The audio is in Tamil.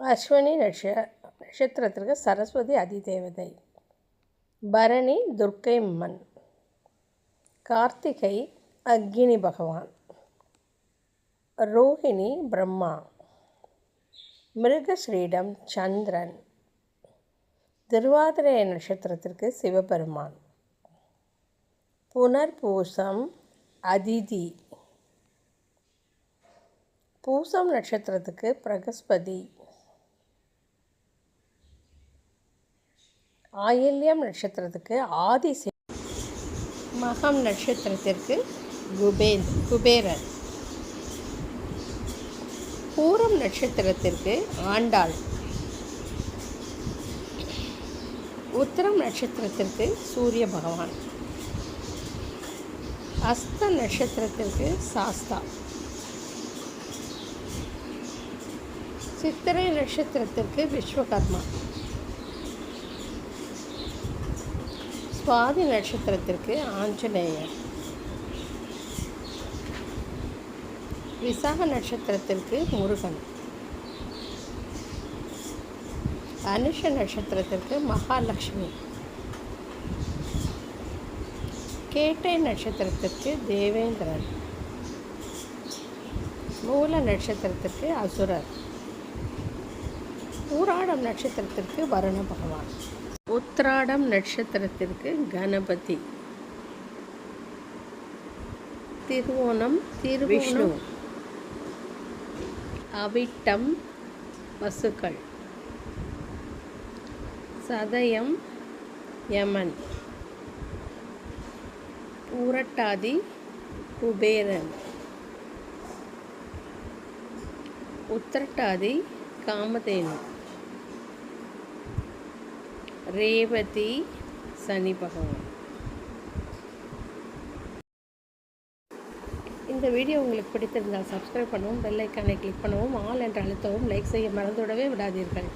அஸ்வினி நட்சத்திரத்திற்கு சரஸ்வதி அதிதேவதை. பரணி துர்க்கை அம்மன். கார்த்திகை அக்னி பகவான். ரோஹிணி பிரம்மா. மிருகஸ்ரீடம் சந்திரன். திருவாதிரை நட்சத்திரத்திற்கு சிவபெருமான். புனர்பூசம் அதிதி. பூசம் நட்சத்திரத்துக்கு பிரகஸ்பதி. ஆயில்யம் நட்சத்திரத்துக்கு ஆதிசே. மகம் நட்சத்திரத்திற்கு குபேரன். பூரம் நட்சத்திரத்திற்கு ஆண்டாள். உத்திரம் நட்சத்திரத்திற்கு சூரிய பகவான். அஸ்த நட்சத்திரத்திற்கு சாஸ்தா. சித்திரை நட்சத்திரத்திற்கு விஸ்வகர்மா. சுவாதி நட்சத்திரத்திற்கு ஆஞ்சநேயர். விசாக நட்சத்திரத்திற்கு முருகன். அனுஷ நட்சத்திரத்திற்கு மகாலட்சுமி. கேட்டை நட்சத்திரத்திற்கு தேவேந்திரன். மூல நட்சத்திரத்திற்கு அசுரர். பூராடம் நட்சத்திரத்திற்கு வருண பகவான். உத்திராடம் நட்சத்திரத்திற்கு கணபதி. திருவோணம் விஷ்ணு. அவிட்டம் வசுக்கள். சதயம் யமன். பூரட்டாதி குபேரன். உத்திரட்டாதி காமதேனு. ரேவதி சனி பகவான். இந்த வீடியோ உங்களுக்கு பிடித்திருந்தால் சப்ஸ்கிரைப் பண்ணவும், பெல் ஐக்கானை கிளிக் பண்ணவும், ஆல் என்று அழுத்தவும், லைக் செய்ய மறந்துவிடவே விடாதீர்கள்.